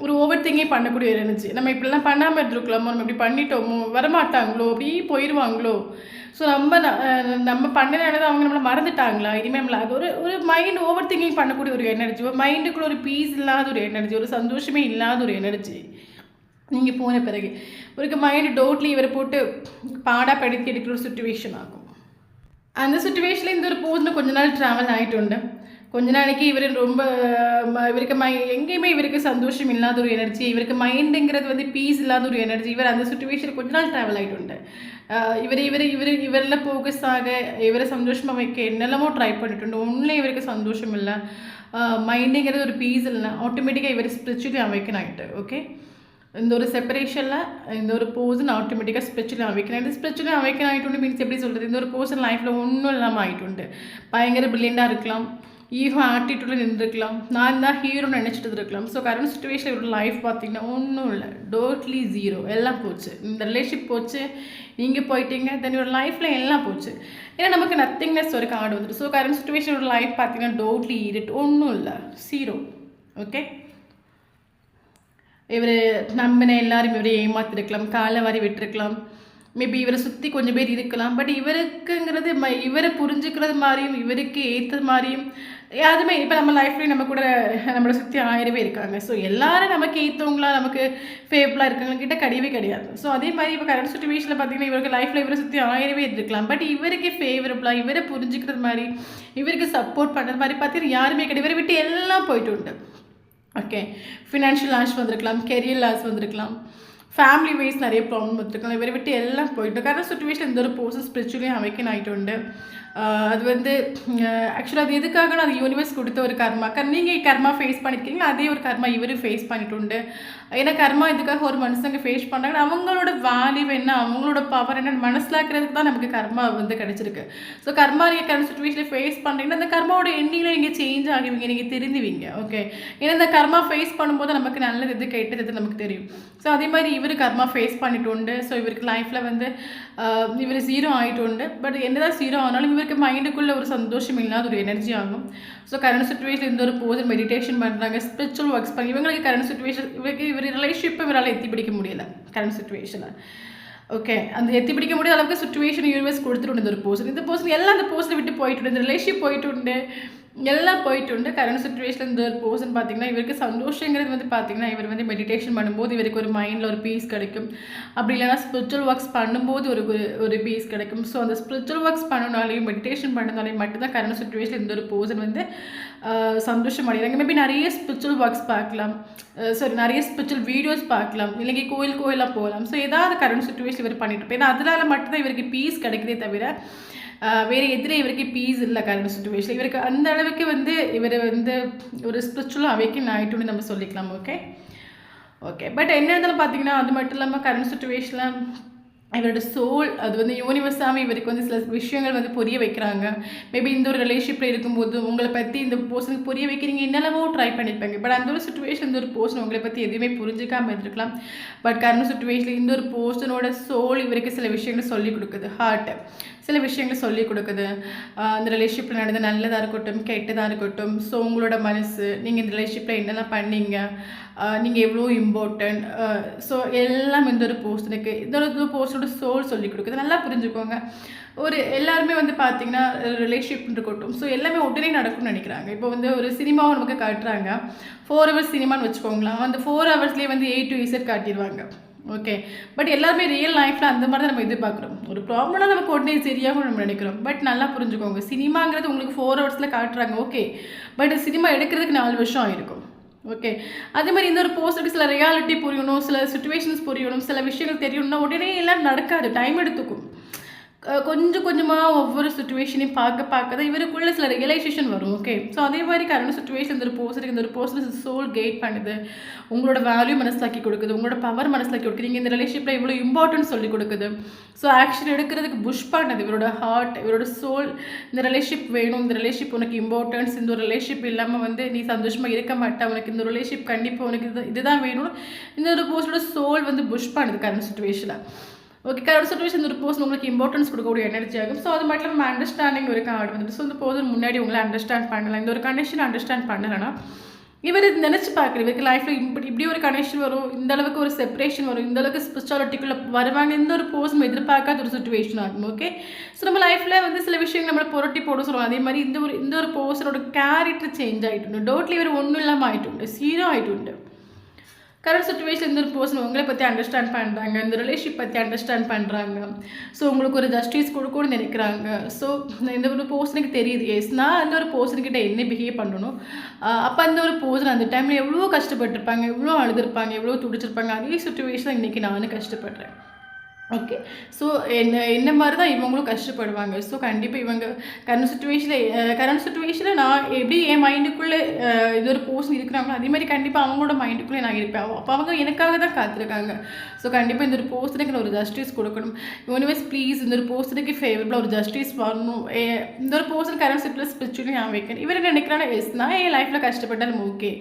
ஒரு ஓவர் திங்கே பண்ணக்கூடிய ஒரு எனர்ஜி. நம்ம இப்படிலாம் பண்ணாமல் இருந்திருக்கலாமோ, நம்ம இப்படி பண்ணிட்டோமோ, வரமாட்டாங்களோ, அப்படி போயிடுவாங்களோ, ஸோ நம்ம பண்ணனால தான் அவங்க நம்மளை மறந்துட்டாங்களா, இனிமேல் நம்மளை அது ஒரு மைண்ட் ஓவர் திங்கிங் பண்ணக்கூடிய ஒரு எனர்ஜி, ஒரு மைண்டுக்குள்ள ஒரு பீஸ் இல்லாத ஒரு எனர்ஜி, ஒரு சந்தோஷமே இல்லாத ஒரு எனர்ஜி. நீங்கள் போன பிறகு இவருக்கு மைண்டு டோட்லி இவரை போட்டு பாடாக படுத்தி எடுக்கிற ஒரு சுச்சுவேஷன் ஆகும். அந்த சுச்சுவேஷனில் இந்த ஒரு போஸ்டில் கொஞ்ச நாள் ட்ராவல் ஆகிட்டு. கொஞ்ச நாளைக்கு இவர் ரொம்ப இவருக்கு எங்கேயுமே இவருக்கு சந்தோஷம் இல்லாத ஒரு எனர்ஜி, இவருக்கு மைண்டுங்கிறது வந்து பீஸ் இல்லாத ஒரு எனர்ஜி. இவர் அந்த சுச்சுவேஷன் கொஞ்ச நாள் ட்ராவல் ஆகிட்டு. இவரில் ஃபோக்கஸ் ஆக, இவரை சந்தோஷமாக வைக்க என்னெல்லாமோ ட்ரை பண்ணிட்டு. ஒன்றும் இவருக்கு சந்தோஷம் இல்லை, மைண்டுங்கிறது ஒரு பீஸ் இல்லை. ஆட்டோமேட்டிக்காக இவர் ஸ்பிரிச்சுவலி அவைக்கன் ஆகிட்டு. ஓகே, இந்த ஒரு செப்பரேஷனில் இந்த ஒரு பர்சன் ஆட்டோமேட்டிக்காக ஸ்பிரிச்சுவலி அவைக்கன் ஆகிட்டு. ஸ்பிரிச்சுவலி அவைக்கன் ஆகிட்டு மீன்ஸ் எப்படி சொல்கிறது, இந்த ஒரு பர்சன் லைஃப்பில் ஒன்றும் இல்லாமல் ஆகிட்டு. பயங்கர பிரில்லியண்டாக இருக்கலாம், ஈகோ ஆட்டிடியூடில் நின்றுருக்கலாம், நான் தான் ஹீரோன்னு நினச்சிட்டு இருக்கலாம். ஸோ கரண்ட் சுச்சுவேஷன் இவரோட லைஃப் பார்த்திங்கன்னா ஒன்றும் இல்லை, டோட்லி ஜீரோ. எல்லாம் போச்சு, இந்த ரிலேஷன்ஷிப் போச்சு, நீங்கள் போயிட்டீங்க, தென் இவரோட லைஃப்பில் எல்லாம் போச்சு. ஏன்னா நமக்கு நத்திங்னஸ் ஒரு கார்டு வந்துடும். ஸோ கரண்ட் சுச்சுவேஷனோட லைஃப் பார்த்திங்கன்னா டோட்லி இருட், ஒன்றும் இல்லை, ஜீரோ. ஓகே, இவர் நம்பின எல்லாரும் இவரை ஏமாத்திருக்கலாம், காலை வாரி விட்டுருக்கலாம், மேபி இவரை சுற்றி கொஞ்சம் பேர் இருக்கலாம். பட் இவருக்குங்கிறது இவரை புரிஞ்சுக்கிறது மாதிரியும் இவருக்கு ஏற்றது மாதிரியும் யாருமே இப்போ நம்ம லைஃப்லேயும் நம்ம கூட நம்மளை சுற்றி 1000 பேர் இருக்காங்க. ஸோ எல்லோரும் நமக்கு ஏற்றவங்களா, நமக்கு ஃபேவரபுளாக இருக்கவங்கக்கிட்ட கிடையவே கிடையாது. ஸோ அதே மாதிரி இப்போ கரண்ட் சுச்சுவேஷனில் பார்த்திங்கன்னா இவருக்கு லைஃப்பில் இவரை சுற்றி 1000 பேர் இருக்கலாம். பட் இவருக்கு ஃபேவரபுளாக, இவரை புரிஞ்சுக்கிறது மாதிரி, இவருக்கு சப்போர்ட் பண்ணுறது மாதிரி பார்த்தீங்கன்னா யாருமே கிடையாது. இவரை விட்டு எல்லாம் போயிட்டு உண்டு. ஓகே, ஃபினான்ஷியல் லாஸ் வந்திருக்கலாம், கெரியர் லாஸ் வந்திருக்கலாம், ஃபேமிலி வைஸ் நிறைய ப்ராப்ளம் வந்துருக்கலாம். இவரை விட்டு எல்லாம் போயிட்டு கரண்ட் சுச்சுவேஷன் இந்த ஒரு பர்சன் ஸ்பிரிச்சுவலி அவைக்கன் ஆகிட்டு. அது வந்து ஆக்சுவலாக அது எதுக்காக அது யூனிவர்ஸ் கொடுத்த ஒரு கர்மா. நீங்கள் கர்மா ஃபேஸ் பண்ணியிருக்கீங்களா, அதே ஒரு கர்மா இவரும் ஃபேஸ் பண்ணிட்டு. ஏன்னா கர்மா இதுக்காக ஒரு மனுஷங்க ஃபேஸ் பண்ணுறாங்க. அவங்களோட வேல்யூ என்ன, அவங்களோட பவர் என்ன மனசிலாக்கிறதுக்கு தான் நமக்கு கர்மா வந்து கிடச்சிருக்கு. ஸோ கர்மா நீங்கள் கரண்ட் சுச்சுவேஷனில் ஃபேஸ் பண்ணுறீங்கன்னா அந்த கர்மாவோட எண்ணியில் நீங்கள் சேஞ்ச் ஆகுவீங்க, நீங்கள் தெரிஞ்சுவீங்க. ஓகே, ஏன்னா இந்த கர்மா ஃபேஸ் பண்ணும்போது நமக்கு நல்லது எது கெட்டது எது நமக்கு தெரியும். ஸோ அதே மாதிரி இவர் கர்மா ஃபேஸ் பண்ணிட்டு. ஸோ இவருக்கு லைஃப்பில் வந்து இவர் ஜீரோ ஆகிட்டு. பட் என்னதான் ஜீரோ ஆனாலும் இவருக்கு மைண்டுக்குள்ளே ஒரு சந்தோஷம் இல்லாத ஒரு எனர்ஜி ஆகும். ஸோ கரண்ட் சுச்சுவேஷன் இந்த ஒரு போது மெடிடேஷன் பண்ணுறாங்க, ஸ்பிரிச்சுவல் ஒர்க்ஸ் பண்ணி இவங்களுக்கு கரண்ட் சுச்சுவேஷன் இவர் ரிலேஷன்ஷிப்பை இவரால் எத்தி பிடிக்க முடியலை கரண்ட் சுச்சுவேஷனில். ஓகே, அந்த எத்தி பிடிக்க முடியாத அளவுக்கு சுச்சுவேஷன் யூனிவர்ஸ் கொடுத்துட்டு இந்த ஒரு பர்சன், இந்த பர்சன் எல்லாம் அந்த பர்சனை விட்டு போயிட்டு, இந்த ரிலேஷன்ஷிப் போயிட்டு எல்லாம் போயிட்டு. கரண்ட் சுச்சுவேஷன் இந்த ஒரு பர்சன் பார்த்திங்கன்னா இவருக்கு சந்தோஷங்கிறது வந்து பார்த்திங்கன்னா இவர் வந்து மெடிடேஷன் பண்ணும்போது இவருக்கு ஒரு மைண்டில் ஒரு பீஸ் கிடைக்கும். அப்படி இல்லைனா ஸ்பிரிச்சுவல் ஒர்க்ஸ் பண்ணும்போது ஒரு பீஸ் கிடைக்கும். ஸோ அந்த ஸ்பிரிச்சுவல் ஒர்க்ஸ் பண்ணனாலையும் மெடிடேஷன் பண்ணனாலையும் மட்டும்தான் கரண்ட் சுச்சுவேஷன் இந்த ஒரு பர்சன் வந்து சந்தோஷம் அடைகிறாங்க. மேபி நிறைய ஸ்பிரிச்சுவல் ஒர்க்ஸ் பார்க்கலாம், நிறைய ஸ்பிரிச்சுவல் வீடியோஸ் பார்க்கலாம், இல்லைங்க கோயிலாக போகலாம். ஸோ ஏதாவது கரண்ட் சுச்சுவேஷன் இவர் பண்ணிட்டு இருப்பேன். ஏன்னா அதனால மட்டும்தான் இவருக்கு பீஸ் கிடைக்குதே தவிர வேறு எதிரே இவருக்கு பீஸ் இல்லை கரண்ட் சுச்சுவேஷன். இவருக்கு அந்த அளவுக்கு வந்து இவர் வந்து ஒரு ஸ்பிரிச்சுவலாக அவேக்கன் ஆகிட்டுன்னு நம்ம சொல்லிக்கலாம். ஓகே, பட் என்ன இருந்தாலும் பார்த்தீங்கன்னா அது மட்டும் இல்லாமல் கரண்ட் சுச்சுவேஷனில் இவரோட சோல் அது வந்து யூனிவர்ஸாகவே இவருக்கு வந்து சில விஷயங்கள் வந்து புரிய வைக்கிறாங்க. மேபி இந்த ஒரு ரிலேஷன்ஷிப்பில் இருக்கும்போது உங்களை பற்றி இந்த பர்சனுக்கு புரிய வைக்கிறீங்க, என்னென்னவோ ட்ரை பண்ணியிருப்பாங்க. பட் அந்த ஒரு சுச்சுவேஷன் இந்த ஒரு பர்சன் உங்களை பற்றி எதுவுமே புரிஞ்சிக்காமல் இருந்திருக்கலாம். பட் கரண்ட் சுச்சுவேஷனில் இந்த ஒரு பர்சனோட சோல் இவருக்கு சில விஷயங்களை சொல்லிக் கொடுக்குது. ஹார்ட் சில விஷயங்களை சொல்லிக் கொடுக்குது. அந்த ரிலேஷன்ஷிப்பில் நடந்த நல்லதாக இருக்கட்டும், கெட்டதாக இருக்கட்டும். ஸோ உங்களோட மனசு, நீங்கள் இந்த ரிலேஷன்ஷிப்பில் என்னெல்லாம் பண்ணீங்க, நீங்கள் எவ்வளோ இம்பார்ட்டன்ட், ஸோ எல்லாம் இந்த ஒரு பர்சனுக்கு இந்த ஒரு பர்சனோட சோல் சொல்லிக் கொடுக்குது. நல்லா புரிஞ்சுக்கோங்க. ஒரு எல்லாருமே வந்து பார்த்திங்கன்னா ரிலேஷன்ஷிப் இருக்கட்டும், ஸோ எல்லாமே உடனே நடக்கும்னு நினைக்கிறாங்க. இப்போ வந்து ஒரு சினிமாவை நமக்கு காட்டுறாங்க, 4 hours சினிமான்னு வச்சுக்கோங்களேன். அந்த 4 hours வந்து A to Z காட்டிடுவாங்க. ஓகே, பட் எல்லாருமே ரியல் லைஃப்பில் அந்த மாதிரி தான் நம்ம எதிர்பார்க்குறோம். ஒரு ப்ராப்ளம்னா நமக்கு உடனே சரியாகும் நம்ம நினைக்கிறோம். பட் நல்லா புரிஞ்சுக்கோங்க, சினிமாங்கிறது உங்களுக்கு 4 hours காட்டுறாங்க, ஓகே. பட் சினிமா எடுக்கிறதுக்கு 4 வருஷம் ஆயிருக்கும். ஓகே, அதே மாதிரி இந்த ஒரு போஸ்ட்டுக்கு சில ரியாலிட்டி புரியணும், சில சுச்சுவேஷன்ஸ் புரியணும், சில விஷயங்கள் தெரியணும்னா உடனே எல்லாம் நடக்காது, டைம் எடுத்துக்கும். கொஞ்சம் கொஞ்சமாக ஒவ்வொரு சுச்சுவேஷனையும் பார்க்க தான் இவருக்குள்ளே சில ரியலைசேஷன் வரும். ஓகே, ஸோ அதே மாதிரி கரண்ட் சுச்சுவேஷன் இந்த ஒரு பர்சனுக்கு சோல் கைட் பண்ணுது, உங்களோட வேல்யூ மனசிலாக்கி கொடுக்குது, உங்களோட பவர் மனசிலாக்கி கொடுக்குது, நீங்கள் இந்த ரிலேஷன்ஷிப்பில் இவ்வளோ இம்பார்ட்டன்ஸ் சொல்லி கொடுக்குது. ஸோ ஆக்ஷன் எடுக்கிறதுக்கு புஷ் பண்ணுது இவரோட ஹார்ட், இவரோட சோல். இந்த ரிலேஷன்ஷிப் வேணும், இந்த ரிலேஷன்ஷிப் உனக்கு இம்பார்ட்டன்ஸ், இந்த ஒரு ரிலேஷன்ஷிப் இல்லாமல் வந்து நீ சந்தோஷமாக இருக்க மாட்டேன், உனக்கு இந்த ரிலேஷன்ஷிப் கண்டிப்பாக உனக்கு இதுதான் வேணும். இந்த ஒரு பர்சனோட சோல் வந்து புஷ் பண்ணுது கரண்ட் சுச்சுவேஷனில். ஓகே, கரண்ட் சுச்சுவேஷன் ஒரு பர்சன் உங்களுக்கு இம்பார்ட்டன்ஸ் கொடுக்கக்கூடிய எனர்ஜி ஆகும். ஸோ அது மட்டும் நம்ம அண்டர்ஸ்டாண்டிங் ஒரு கார்டு வந்துட்டு. ஸோ இந்த பர்சன் முன்னாடி உங்களை அண்டர்ஸ்டாண்ட் பண்ணலாம், இந்த ஒரு கனெக்ஷன் அண்டர்ஸ்டாண்ட் பண்ணலைன்னா இவர் நினச்சி பார்க்குற இவருக்கு லைஃப்பில் இப்படி ஒரு கனெக்ஷன் வரும், இந்த அளவுக்கு ஒரு செப்பரேஷன் வரும், இந்த அளவுக்கு ஸ்பிரிச்சுவாலிட்டிக்குள்ளே வருவாங்க, இந்த ஒரு பர்சன் எதிர்பார்க்காத ஒரு சுச்சுவேஷன் ஆகும். ஓகே, ஸோ நம்ம லைஃப்பில் வந்து சில விஷயங்கள் நம்மளை புரட்டி போட சொல்லுவோம். அதே மாதிரி இந்த ஒரு பர்சனோட கேரக்டர் சேஞ்ச் ஆகிட்டு, டோட்லி இவர் ஒன்றும் இல்லாமல் ஆகிட்டு, சீரோ ஆகிட்டு. கரண்ட் சுச்சுவேஷன் இந்த ஒரு பர்சன் உங்களை பற்றி அண்டர்ஸ்டாண்ட் பண்ணுறாங்க, இந்த ரிலேஷன்ஷிப் பற்றி அண்டர்ஸ்டாண்ட் பண்ணுறாங்க. ஸோ உங்களுக்கு ஒரு ஜஸ்டிஸ் கொடுக்கணும்னு நினைக்கிறாங்க. ஸோ இந்த ஒரு பர்சனுக்கு தெரியுது, எஸ் நான் அந்த ஒரு பர்சன்கிட்ட என்ன பிஹேவ் பண்ணணும். அப்போ அந்த ஒரு பர்சன் அந்த டைமில் எவ்வளோ கஷ்டப்பட்டுருப்பாங்க, எவ்வளோ அழுதுருப்பாங்க, எவ்வளோ துடிச்சிருப்பாங்க. அதே சுச்சுவேஷன் இன்றைக்கி நானும் கஷ்டப்படுறேன். ஓகே, ஸோ என்ன மாதிரி தான் இவங்களும் கஷ்டப்படுவாங்க. ஸோ கண்டிப்பாக இவங்க கரண்ட் சுச்சுவேஷனில் நான் எப்படி என் மைண்டுக்குள்ளே இது ஒரு பர்சன் இருக்கிறாங்களோ அதே மாதிரி கண்டிப்பாக அவங்களோட மைண்டுக்குள்ளே நான் இருப்பேன். அப்போ அவங்க எனக்காக தான் காத்திருக்காங்க. ஸோ கண்டிப்பாக இந்த ஒரு பர்சனுக்கு நான் ஒரு ஜஸ்டிஸ் கொடுக்கணும். யூனிவர்ஸ் ப்ளீஸ் இந்த ஒரு பர்சனுக்கு ஃபேவரபிளாக ஒரு ஜஸ்டிஸ் வரணும். இந்த ஒரு பர்சன் கரண்ட் சுச்சுவேஷன் ஸ்பிரிச்சுவலி நான் வைக்கணும். இவர் என்ன நினைக்கிறாங்க, எஸ் நான் என் லைஃப்பில் கஷ்டப்பட்டாலும் ஓகே,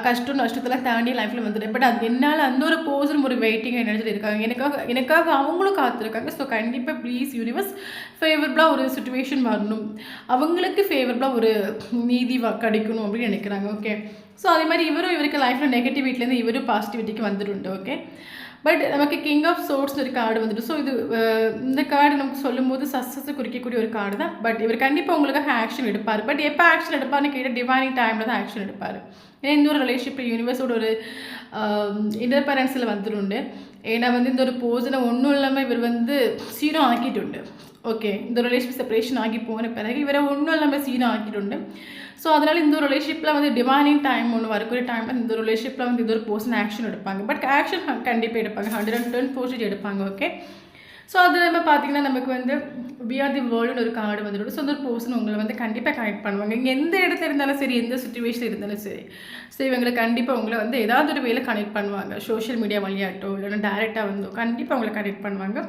கஷ்டம் நஷ்டத்தெல்லாம் தாண்டி லைஃப்பில் வந்துட்டேன். பட் அது என்னால் அந்த ஒரு பர்சன் ஒரு வெயிட்டிங் எனர்ஜி இருக்காங்க, எனக்காக அவங்களும் காத்திருக்காங்க. ஸோ கண்டிப்பாக ப்ளீஸ் யூனிவர்ஸ் ஃபேவரபிளாக ஒரு சுச்சுவேஷன் வரணும், அவங்களுக்கு ஃபேவரபிளாக ஒரு நீதி கிடைக்கணும் அப்படின்னு நினைக்கிறாங்க. ஓகே, ஸோ அதே மாதிரி இவருக்கு லைஃப்பில் நெகட்டிவிட்டிலேருந்து இவரும் பாசிட்டிவிட்டிக்கு வந்துடுண்டு. ஓகே, பட் நமக்கு கிங் ஆஃப் சோர்ட்ஸ் ஒரு கார்டு வந்துட்டு. ஸோ இது இந்த கார்டு நமக்கு சொல்லும் போது சக்ஸஸை குறிக்கக்கூடிய ஒரு கார்டு தான். பட் இவர் கண்டிப்பாக உங்களுக்காக ஆக்ஷன் எடுப்பார். பட் எப்போ ஆக்ஷன் எடுப்பார்னு கேட்டால் டிவைனிங் டைமில் தான் ஆக்ஷன் எடுப்பார். ஏன்னா இந்த ஒரு ரிலேஷன்ஷிப் யூனிவர்ஸோட ஒரு இன்டர்பரன்ஸில் வந்துடுண்டு. ஏன்னா வந்து இந்த ஒரு பர்சனை ஒன்றும் இல்லாமல் இவர் வந்து சீரோ ஆக்கிட்டுண்டு. ஓகே, இந்த ரிலேஷன்ஷிப் செப்பரேஷன் ஆகி போன பிறகு இவரை ஒன்றும் இல்லாமல் சீரோ ஆக்கிட்டுண்டு. ஸோ அதனால் இந்த ஒரு ரிலேஷன்ஷிப்பில் வந்து டிவைனிங் டைம் ஒன்று வரக்கூடிய டைமில் இந்த ஒரு ரிலேஷன்ஷிப்பில் வந்து இது ஒரு பர்சன் ஆக்ஷன் எடுப்பாங்க. பட் ஆக்ஷன் கண்டிப்பாக எடுப்பாங்க, 110% எடுப்பாங்க. ஓகே, ஸோ அது நம்ம பார்த்திங்கன்னா நமக்கு வந்து வி ஆர் தி வேர்ல்டுன்னு ஒரு கார்டு வந்துடும். ஸோ அந்த ஒரு பர்சன் உங்களை வந்து கண்டிப்பாக கனெக்ட் பண்ணுவாங்க. இங்கே எந்த இடத்துல இருந்தாலும் சரி, எந்த சுச்சுவேஷன் இருந்தாலும் சரி. ஸோ இவங்களை கண்டிப்பாக உங்களை வந்து ஏதாவது ஒரு வேலை கனெக்ட் பண்ணுவாங்க, சோஷியல் மீடியா வழியாட்டோ இல்லைன்னா டேரெக்டாக வந்தோ கண்டிப்பாக உங்களை கனெக்ட் பண்ணுவாங்க.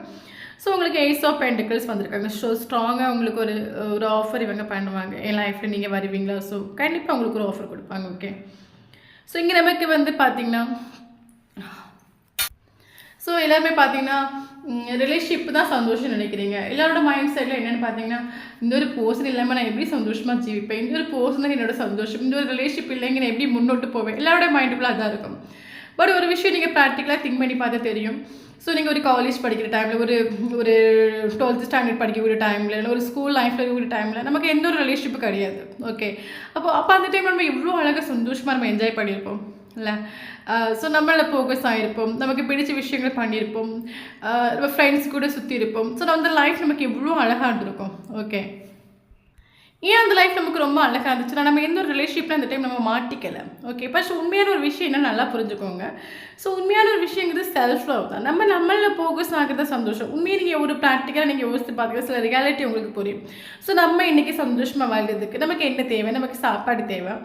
ஸோ உங்களுக்கு ஏஸ் ஆஃப் பென்டிக்கிள்ஸ் வந்திருக்காங்க. ஸோ ஸ்ட்ராங்காக உங்களுக்கு ஒரு ஆஃபர் இவங்க பண்ணுவாங்க, என் லைஃப்பில் நீங்கள் வருவீங்களா. ஸோ கண்டிப்பாக உங்களுக்கு ஒரு ஆஃபர் கொடுப்பாங்க. ஓகே, ஸோ இங்கே நமக்கு வந்து பார்த்திங்கன்னா ஸோ எல்லாருமே பார்த்தீங்கன்னா ரிலேஷன்ஷிப் தான் சந்தோஷம் நினைக்கிறீங்க. எல்லாரோட மைண்ட் செட்டில் என்னென்னு பார்த்தீங்கன்னா, இந்த ஒரு பர்சன் இல்லாமல் நான் எப்படி சந்தோஷமாக ஜீவிப்பேன், இந்த ஒரு பர்சன் தான் என்னோட சந்தோஷம், இந்த ஒரு ரிலேஷன்ஷிப் இல்லைங்க நான் எப்படி முன்னோட்டு போவேன், எல்லாரோட மைண்டுக்குள்ளே அதான் இருக்கும். பட் ஒரு விஷயம் நீங்கள் ப்ராக்டிக்கலாக திங்க் பண்ணி பார்த்தா தெரியும். ஸோ நீங்கள் ஒரு காலேஜ் படிக்கிற டைமில், ஒரு 12th ஸ்டாண்டர்ட் படிக்கக்கூடிய டைமில், இல்லை ஒரு ஸ்கூல் லைஃப்பில் இருக்கக்கூடிய டைமில் நமக்கு எந்த ஒரு ரிலேஷன்ஷிப்பு கிடையாது. ஓகே, அப்போ அந்த டைமில் நம்ம எவ்வளோ அழகாக சந்தோஷமாக நம்ம என்ஜாய் பண்ணியிருப்போம் இல்லை. ஸோ நம்மளில் ஃபோக்கஸ் ஆகிருப்போம், நமக்கு பிடிச்ச விஷயங்கள் பண்ணியிருப்போம், நம்ம ஃப்ரெண்ட்ஸ் கூட சுற்றி இருப்போம். ஸோ அந்த லைஃப் நமக்கு எவ்வளோ அழகாக இருந்திருக்கும். ஓகே, ஏன் அந்த லைஃப் நமக்கு ரொம்ப அழகாக இருந்துச்சுன்னா நம்ம எந்த ஒரு ரிலேஷன்ஷிப்பில் அந்த டைம் நம்ம மாட்டிக்கலை. ஓகே, ஃபர்ஸ்ட் உண்மையான ஒரு விஷயம் என்ன நல்லா புரிஞ்சுக்கோங்க. ஸோ உண்மையான ஒரு விஷயங்கிறது செல்ஃப் லவ் தான். நம்மளில் ஃபோக்கஸ் ஆகிறது சந்தோஷம். உண்மையை நீங்கள் ஒரு ப்ராக்டிக்கலாக நீங்கள் யோசித்து பார்த்துக்க சில ரியாலிட்டி உங்களுக்கு புரியும். ஸோ நம்ம இன்றைக்கி சந்தோஷமாக வாழ்கிறதுக்கு நமக்கு என்ன தேவை, நமக்கு சாப்பாடு தேவை,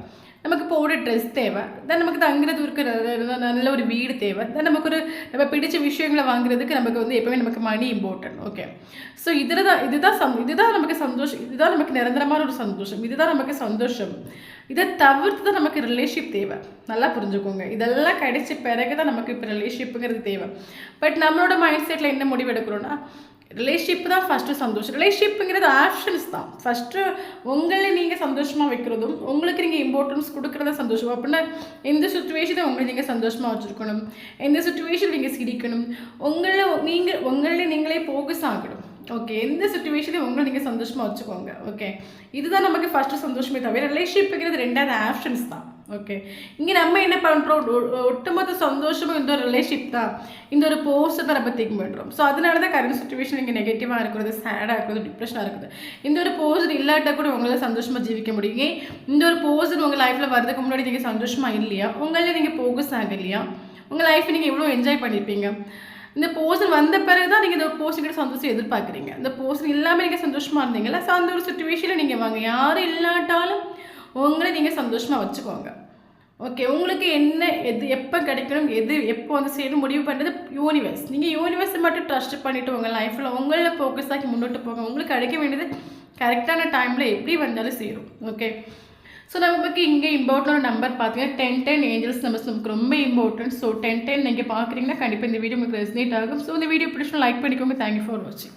நமக்கு போட ட்ரெஸ் தேவை, தென் நமக்கு தங்குறது இருக்கிற நல்ல ஒரு வீடு தேவை, தென் நமக்கு நம்ம பிடிச்ச விஷயங்களை வாங்குறதுக்கு நமக்கு வந்து எப்பவுமே நமக்கு மணி இம்பார்ட்டன்ட். ஓகே, ஸோ இதுதான் நமக்கு சந்தோஷம், இதுதான் நமக்கு நிரந்தரமான ஒரு சந்தோஷம், இதுதான் நமக்கு சந்தோஷம். இதை தவிர்த்து தான் நமக்கு ரிலேஷன்ஷிப் தேவை. நல்லா புரிஞ்சுக்கோங்க, இதெல்லாம் கிடைச்ச பிறகு தான் நமக்கு இப்போ ரிலேஷன்ஷிப்புங்கிறது தேவை. பட் நம்மளோட மைண்ட் செட்டில் என்ன முடிவு எடுக்கிறோன்னா, ரிலேஷன்ஷிப் தான் ஃபஸ்ட்டு சந்தோஷம். ரிலேஷன்ஷிப்புங்கிறது ஆப்ஷன்ஸ் தான். ஃபஸ்ட்டு உங்களை நீங்கள் சந்தோஷமாக வைக்கிறதும், உங்களுக்கு நீங்கள் இம்பார்ட்டன்ஸ் கொடுக்குறதா சந்தோஷம். அப்படின்னா எந்த சுச்சுவேஷனை உங்களை நீங்கள் சந்தோஷமாக வச்சுருக்கணும், எந்த சுச்சுவேஷன் நீங்கள் சிரிக்கணும், உங்களை நீங்களே ஃபோக்கஸ் ஆகணும். ஓகே, எந்த சுச்சுவேஷனையும் உங்களை நீங்கள் சந்தோஷமாக வச்சுக்கோங்க. ஓகே, இதுதான் நமக்கு ஃபஸ்ட்டு சந்தோஷமே தவிர ரிலேஷன்ஷிப்புங்கிறது ரெண்டாவது ஆப்ஷன்ஸ் தான். ஓகே, இங்கே நம்ம என்ன பண்ணுறோம், ஒட்டுமொத்த சந்தோஷமும் இந்த ஒரு ரிலேஷன்ஷிப் தான், இந்த ஒரு போஸ்ட்டை தான் நம்ம திங்க் பண்ணுறோம். ஸோ அதனால தான் கரண்ட் சுச்சுவேஷன் இங்கே நெகட்டிவாக இருக்கிறது, சேடாக இருக்கிறது, டிப்ரெஷனாக இருக்குது. இந்த ஒரு போஸ்ட் இல்லாட்டா கூட உங்களால் சந்தோஷமாக ஜீவிக்க முடியும். இந்த ஒரு போஸ்ட் உங்கள் லைஃப்பில் வரதுக்கு முன்னாடி நீங்கள் சந்தோஷமாக இல்லையா, உங்களே நீங்கள் ஃபோக்கஸ் ஆகலையா, உங்கள் லைஃப்பை நீங்கள் எவ்வளோ என்ஜாய் பண்ணியிருப்பீங்க. இந்த போர்ஷன் வந்த பிறகு தான் நீங்கள் இந்த போர்ஷனுக்கு சந்தோஷம் எதிர்பார்க்குறீங்க. இந்த போர்ஷன் இல்லாமல் நீங்கள் சந்தோஷமாக இருந்தீங்களா, ஸோ அந்த ஒரு சுச்சுவேஷனில் நீங்கள் வாங்க. யாரும் இல்லாட்டாலும் உங்களை நீங்கள் சந்தோஷமாக வச்சுக்கோங்க. ஓகே, உங்களுக்கு என்ன எப்போ கிடைக்கணும், எப்போ வந்து செய்யணும் முடிவு பண்ணுறது யூனிவர்ஸ். நீங்கள் யூனிவர்ஸை மட்டும் ட்ரஸ்ட் பண்ணிவிட்டு உங்கள் லைஃப்பில் உங்களை ஃபோக்கஸ் ஆக்கி முன்னோட்டு போங்க. உங்களுக்கு கிடைக்க வேண்டியது கரெக்டான டைமில் எப்படி வந்தாலும் சேரும். ஓகே, ஸோ நமக்கு இங்கே இம்பார்ட்டன்ட் நம்பர் பார்த்தீங்கன்னா 1010 ஏஞ்சல்ஸ் நம்பர்ஸ் நமக்கு ரொம்ப இம்பார்ட்டன்ட். ஸோ 1010 நீங்கள் பார்க்குறீங்கன்னா கண்டிப்பாக இந்த வீடியோ உங்களுக்கு ரெசனேட் ஆகும். ஸோ இந்த வீடியோ பிடிச்சா லைக் பண்ணிக்கோங்க. தேங்க்யூ ஃபார் வாட்சிங்.